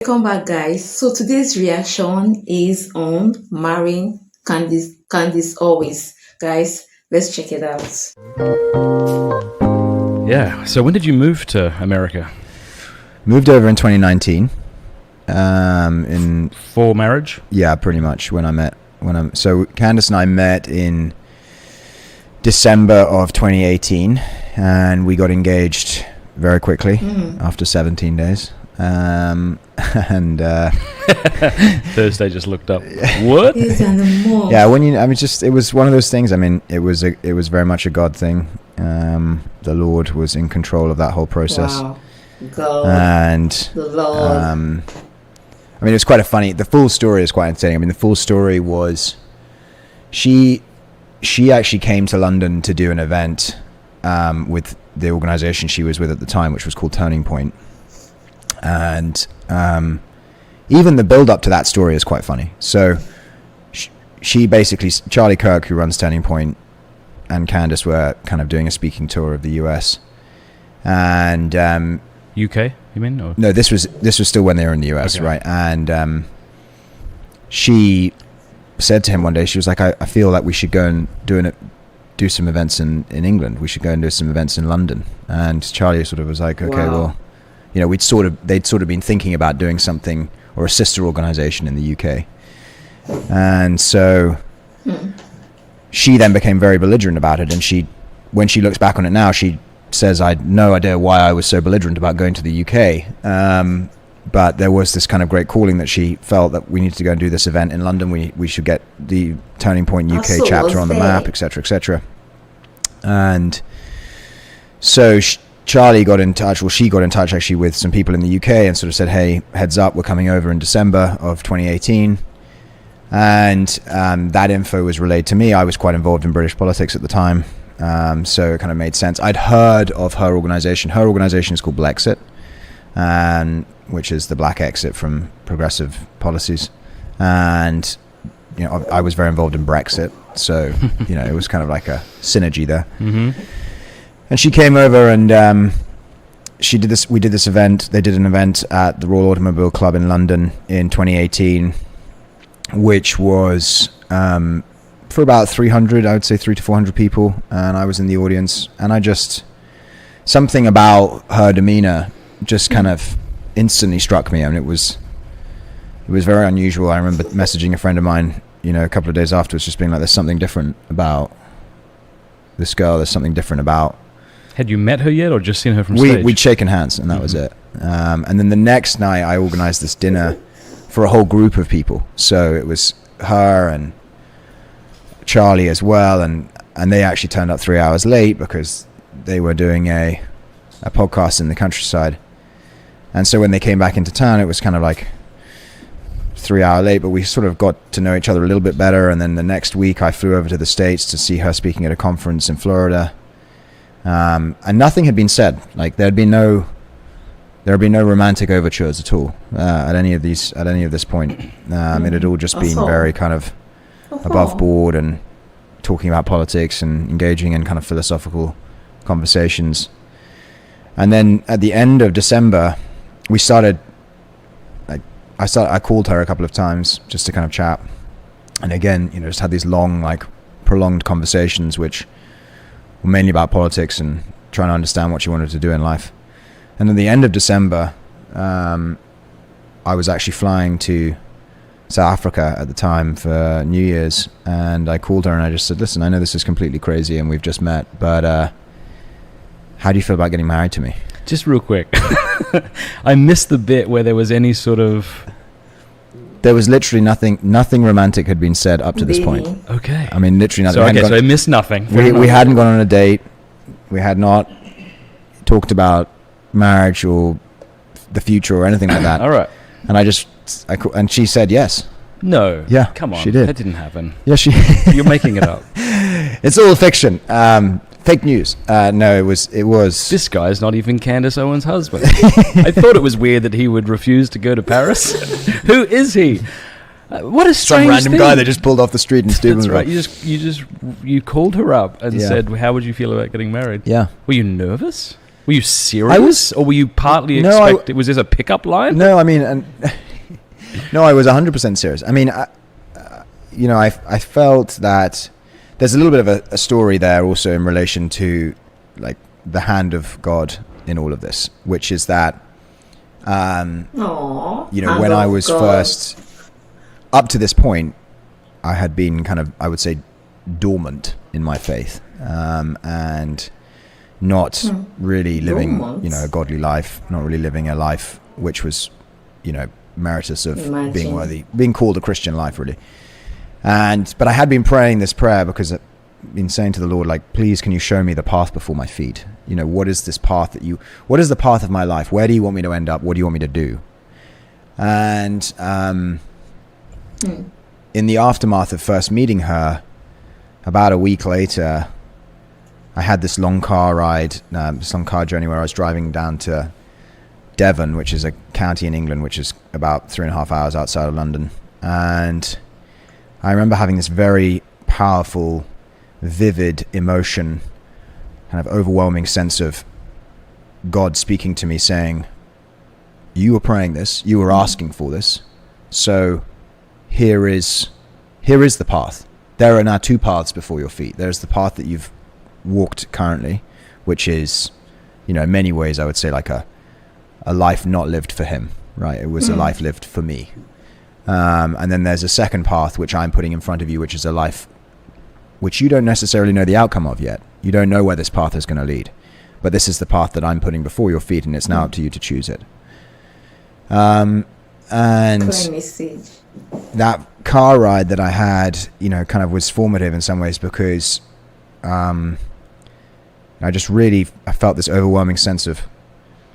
Welcome back, guys. So today's reaction is on marrying Candice Owens. Guys, let's check it out. Yeah. So when did you move to America? Moved over in 2019. In For marriage? Yeah, pretty much so Candace and I met in December of 2018, and we got engaged very quickly after 17 days. And Thursday just looked up. What? Yeah, it was one of those things. I mean, it was very much a God thing. The Lord was in control of that whole process. Wow. God. And the Lord. I mean, it's quite the full story is quite insane. I mean, the full story was she actually came to London to do an event with the organization she was with at the time, which was called Turning Point. And even the build up to that story is quite funny. So she basically, Charlie Kirk, who runs Turning Point, and Candace were kind of doing a speaking tour of the US. And UK, you mean? Or? No, this was still when they were in the US, okay. Right? And she said to him one day, she was like, I feel like we should go and do some events in England. We should go and do some events in London. And Charlie sort of was like, okay, wow. Well, you know, they'd sort of been thinking about doing something or a sister organization in the UK. And so she then became very belligerent about it. And when she looks back on it now, she says, I had no idea why I was so belligerent about going to the UK. But there was this kind of great calling that she felt that we needed to go and do this event in London. We should get the Turning Point UK chapter on the map, etc., etc. And so Charlie got in touch, she got in touch actually with some people in the UK and sort of said, hey, heads up, we're coming over in December of 2018. And that info was relayed to me. I was quite involved in British politics at the time, so it kind of made sense. I'd heard of her organization. Her organization is called Blexit, which is the black exit from progressive policies. And, you know, I was very involved in Brexit, so, you know, it was kind of like a synergy there. Mm-hmm. And she came over and we did this event. They did an event at the Royal Automobile Club in London in 2018, which was for about 300, I would say 300 to 400 people. And I was in the audience, and something about her demeanor just kind of instantly struck me. I mean, it was very unusual. I remember messaging a friend of mine, you know, a couple of days afterwards, just being like, there's something different about this girl. There's something different about. Had you met her yet, or just seen her from stage? We'd shaken hands, and that was it. And then the next night, I organized this dinner for a whole group of people. So it was her and Charlie as well, and they actually turned up 3 hours late because they were doing a podcast in the countryside. And so when they came back into town, it was kind of like 3 hour late, but we sort of got to know each other a little bit better. And then the next week, I flew over to the States to see her speaking at a conference in Florida. And nothing had been said. Like there had been no romantic overtures at all at any of this point. It had all just been very kind of above board and talking about politics and engaging in kind of philosophical conversations. And then at the end of December, we started. I called her a couple of times just to kind of chat, and again, you know, just had these long, like, prolonged conversations, which were mainly about politics and trying to understand what she wanted to do in life. And at the end of December, I was actually flying to South Africa at the time for New Year's, and I called her and I just said, listen, I know this is completely crazy and we've just met, but how do you feel about getting married to me? Just real quick. I missed the bit where there was any sort of... There was literally nothing romantic had been said up to this point. Okay. I mean, literally nothing. So I missed nothing. We hadn't gone on a date. We had not talked about marriage or the future or anything like that. All right. And and she said yes. No. Yeah. Come on. She did. That didn't happen. Yeah, You're making it up. It's all fiction. Fake news. No, it was. This guy's not even Candace Owens' husband. I thought it was weird that he would refuse to go to Paris. Who is he? What a strange some random thing. guy that just pulled off the street in Steubenville. That's right. You called her up and said, "How would you feel about getting married?" Yeah. Were you nervous? Were you serious? Or were you partly No, expecting... Was this a pickup line? No, I mean, no, I was 100% serious. I mean, I felt that there's a little bit of a story there also in relation to like the hand of God in all of this, which is that, when I was first up to this point, I had been kind of, I would say, dormant in my faith, and not really living, Dormant? a godly life, not really living a life which was, meritorious of being worthy, being called a Christian life, really. But I had been praying this prayer because I've been saying to the Lord, like, please, can you show me the path before my feet? What is this path what is the path of my life? Where do you want me to end up? What do you want me to do? And in the aftermath of first meeting her, about a week later, I had this long car ride, this long car journey where I was driving down to Devon, which is a county in England, which is about 3.5 hours outside of London. And I remember having this very powerful, vivid emotion, kind of overwhelming sense of God speaking to me saying, you were praying this, you were asking for this, so here is the path. There are now two paths before your feet. There's the path that you've walked currently, which is, in many ways, I would say like a life not lived for him, right? It was a life lived for me. And then there's a second path, which I'm putting in front of you, which is a life which you don't necessarily know the outcome of yet. You don't know where this path is going to lead. But this is the path that I'm putting before your feet, and it's now up to you to choose it. And Clear message. that car ride that I had, kind of was formative in some ways because I felt this overwhelming sense of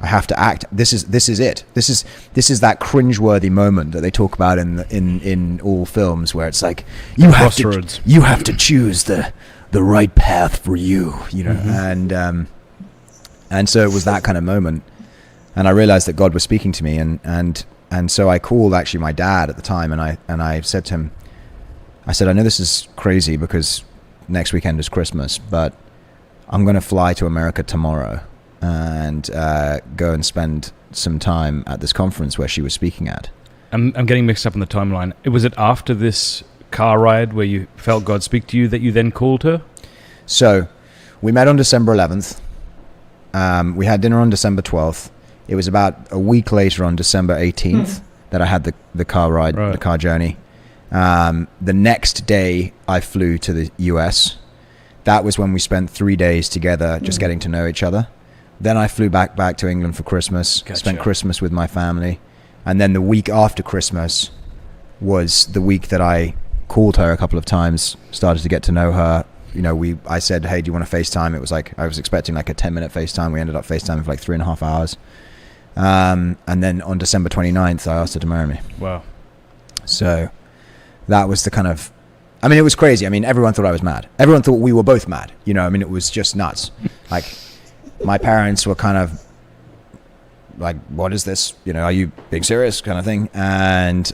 I have to act. This is it. This is that cringeworthy moment that they talk about in all films where it's like you have to choose the right path for you, and so it was that kind of moment, and I realized that God was speaking to me, and so I called actually my dad at the time, and I said to him, I said, I know this is crazy because next weekend is Christmas, but I'm going to fly to America tomorrow and go and spend some time at this conference where she was speaking at. I'm getting mixed up in the timeline. Was it after this car ride where you felt God speak to you that you then called her? So we met on December 11th. We had dinner on December 12th. It was about a week later on December 18th that I had the car ride, the car journey. The next day I flew to the US. That was when we spent 3 days together just getting to know each other. Then I flew back to England for Christmas, spent Christmas with my family. And then the week after Christmas was the week that I called her a couple of times, started to get to know her. I said, hey, do you want to FaceTime? It was like, I was expecting like a 10-minute FaceTime. We ended up FaceTiming for like 3.5 hours. And then on December 29th, I asked her to marry me. Wow. So that was the kind of, it was crazy. Everyone thought I was mad. Everyone thought we were both mad. It was just nuts. Like, my parents were kind of like, what is this? Are you being serious kind of thing? And,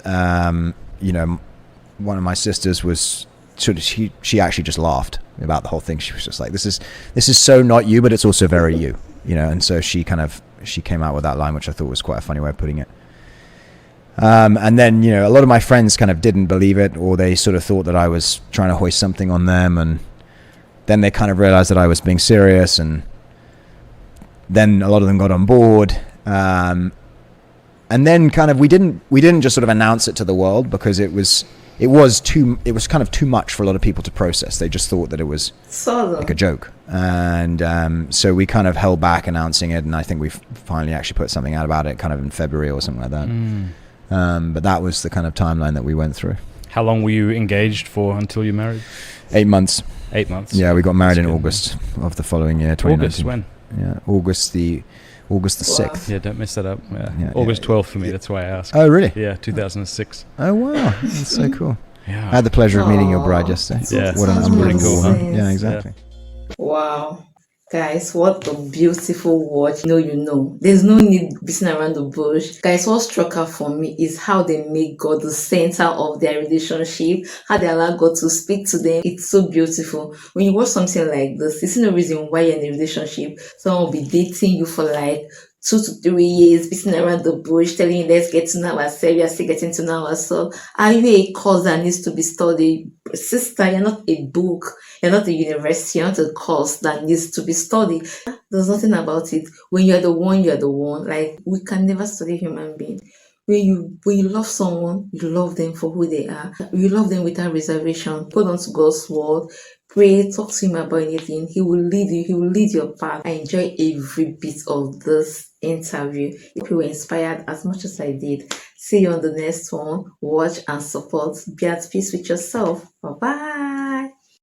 one of my sisters was sort of, she actually just laughed about the whole thing. She was just like, this is so not you, but it's also very you, and so she came out with that line, which I thought was quite a funny way of putting it. And then, a lot of my friends kind of didn't believe it, or they sort of thought that I was trying to hoist something on them. And then they kind of realized that I was being serious, and then a lot of them got on board. And then kind of, we didn't just sort of announce it to the world because it was kind of too much for a lot of people to process. They just thought that it was like a joke. And so we kind of held back announcing it, and I think we finally actually put something out about it kind of in February or something like that. But that was the kind of timeline that we went through. How long were you engaged for until you married? 8 months. 8 months? Yeah, we got married in August of the following year, 2019. August when? Yeah, August the 6th. Yeah, don't mess that up. Yeah. August 12th for me, that's why I asked. Oh, really? Yeah, 2006. Oh, wow. That's so cool. Yeah. I had the pleasure of meeting your bride yesterday. Yeah. What an That's pretty unbelievable cool, huh? Yeah, exactly. Wow. Guys, what a beautiful watch. You know. There's no need beating around the bush. Guys, what struck out for me is how they make God the center of their relationship, how they allow God to speak to them. It's so beautiful. When you watch something like this, there's no reason why you're in a relationship. Someone will be dating you for like 2 to 3 years, beating around the bush, telling you, let's get to know ourselves. We are still getting to know ourselves. Are you a course that needs to be studied? Sister, you're not a book. You're not a university. You're not a course that needs to be studied. There's nothing about it. When you're the one, you're the one. Like, we can never study human being. When you love someone, you love them for who they are. You love them without reservation. Hold on to God's word. Pray, talk to him about anything. He will lead you. He will lead your path. I enjoy every bit of this interview. If you were inspired as much as I did, see you on the next one. Watch and support. Be at peace with yourself. Bye bye.